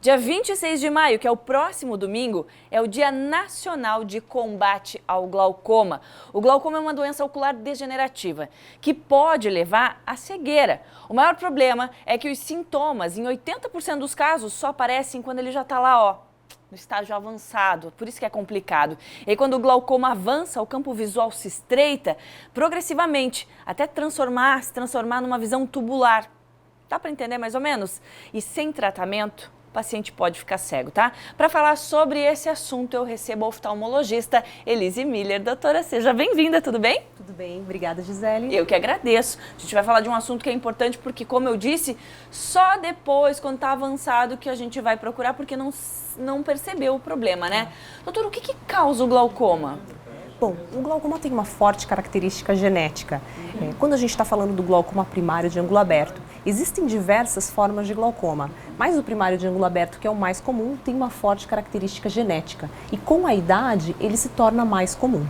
Dia 26 de maio, que é o próximo domingo, é o Dia Nacional de Combate ao Glaucoma. O glaucoma é uma doença ocular degenerativa que pode levar à cegueira. O maior problema é que os sintomas, em 80% dos casos, só aparecem quando ele já está lá, ó, no estágio avançado, por isso que é complicado. E aí, quando o glaucoma avança, o campo visual se estreita progressivamente, até se transformar numa visão tubular. Dá para entender mais ou menos? E sem tratamento, o paciente pode ficar cego, tá? Para falar sobre esse assunto, eu recebo a oftalmologista Elise Miller. Doutora, seja bem-vinda, tudo bem? Tudo bem, obrigada, Gisele. Eu que agradeço. A gente vai falar de um assunto que é importante porque, como eu disse, só depois, quando está avançado, que a gente vai procurar, porque não percebeu o problema, né? Doutora, o que causa o glaucoma? Bom, o glaucoma tem uma forte característica genética. Quando a gente está falando do glaucoma primário de ângulo aberto, existem diversas formas de glaucoma, mas o primário de ângulo aberto, que é o mais comum, tem uma forte característica genética. E com a idade, ele se torna mais comum.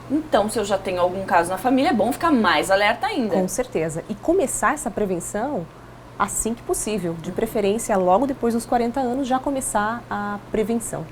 Então, se eu já tenho algum caso na família, é bom ficar mais alerta ainda. Com certeza. E começar essa prevenção assim que possível. De preferência, logo depois dos 40 anos, já começar a prevenção.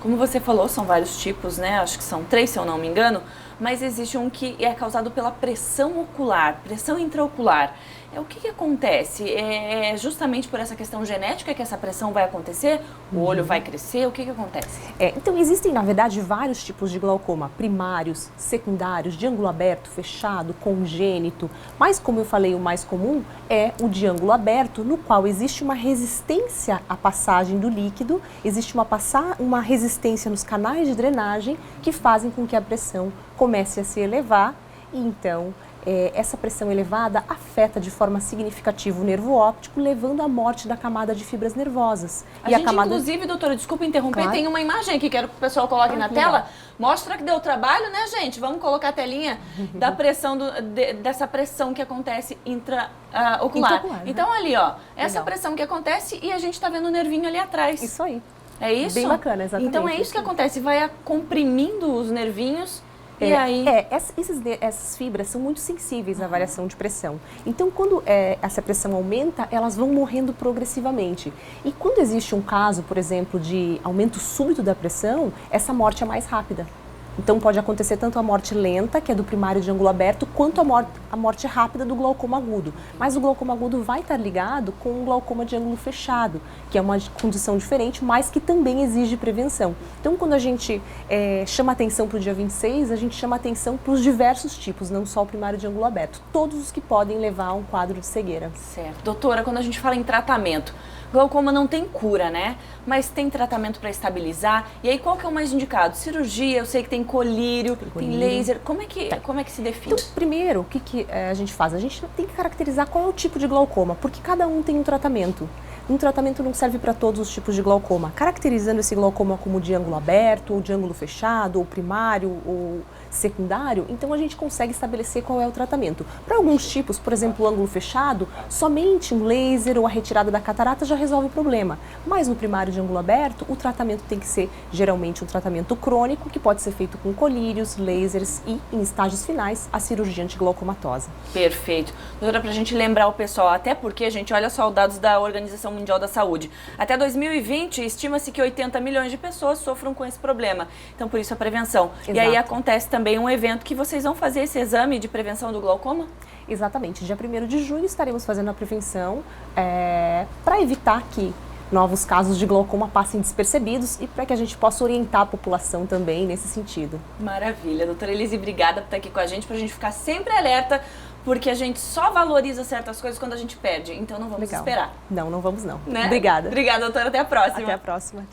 Como você falou, são vários tipos, né? Acho que são 3, se eu não me engano, mas existe um que é causado pela pressão ocular, pressão intraocular. O que acontece? É justamente por essa questão genética que essa pressão vai acontecer? O olho vai crescer? O que acontece? Então, existem, na verdade, vários tipos de glaucoma, primários, secundários, de ângulo aberto, fechado, congênito. Mas, como eu falei, o mais comum é o de ângulo aberto, no qual existe uma resistência à passagem do líquido, existe uma resistência nos canais de drenagem que fazem com que a pressão comece a se elevar e, então, essa pressão elevada afeta de forma significativa o nervo óptico, levando à morte da camada de fibras nervosas. Inclusive, doutora, desculpa interromper, Claro. Tem uma imagem aqui, quero que o pessoal coloque na tela. Legal. Mostra que deu trabalho, né, gente? Vamos colocar a telinha da pressão, dessa pressão que acontece intraocular. Intraocular, né? Então, ali, ó, essa Legal. pressão que acontece e a gente tá vendo o nervinho ali atrás. Isso aí. É isso? Bem bacana, exatamente. Então, é isso que acontece, vai comprimindo os nervinhos. E aí? Essas fibras são muito sensíveis à variação de pressão. Então, quando essa pressão aumenta, elas vão morrendo progressivamente. E quando existe um caso, por exemplo, de aumento súbito da pressão, essa morte é mais rápida. Então, pode acontecer tanto a morte lenta, que é do primário de ângulo aberto, quanto a morte rápida do glaucoma agudo. Mas o glaucoma agudo vai estar ligado com o glaucoma de ângulo fechado, que é uma condição diferente, mas que também exige prevenção. Então, quando a gente chama atenção para o dia 26, a gente chama atenção para os diversos tipos, não só o primário de ângulo aberto, todos os que podem levar a um quadro de cegueira. Certo. Doutora, quando a gente fala em tratamento, glaucoma não tem cura, né? Mas tem tratamento para estabilizar. E aí, qual que é o mais indicado? Cirurgia, eu sei que tem colírio, tem laser. Como é que se define? Então, primeiro, o que a gente faz? A gente tem que caracterizar qual é o tipo de glaucoma, porque cada um tem um tratamento. Um tratamento não serve para todos os tipos de glaucoma. Caracterizando esse glaucoma como de ângulo aberto, ou de ângulo fechado, ou primário, ou secundário, então a gente consegue estabelecer qual é o tratamento. Para alguns tipos, por exemplo, o ângulo fechado, somente um laser ou a retirada da catarata já resolve o problema. Mas no primário de ângulo aberto, o tratamento tem que ser geralmente um tratamento crônico, que pode ser feito com colírios, lasers e, em estágios finais, a cirurgia antiglaucomatosa. Perfeito. Doutora, para a gente lembrar o pessoal, até porque, gente, olha só os dados da Organização Mundial da Saúde. Até 2020, estima-se que 80 milhões de pessoas sofram com esse problema. Então, por isso a prevenção. Exato. E aí acontece também um evento que vocês vão fazer esse exame de prevenção do glaucoma? Exatamente. Dia 1º de junho estaremos fazendo a prevenção para evitar que novos casos de glaucoma passem despercebidos e para que a gente possa orientar a população também nesse sentido. Maravilha. Doutora Elise, obrigada por estar aqui com a gente, para a gente ficar sempre alerta, porque a gente só valoriza certas coisas quando a gente perde. Então não vamos esperar. Não vamos não. Né? Obrigada. Obrigada, doutora. Até a próxima. Até a próxima.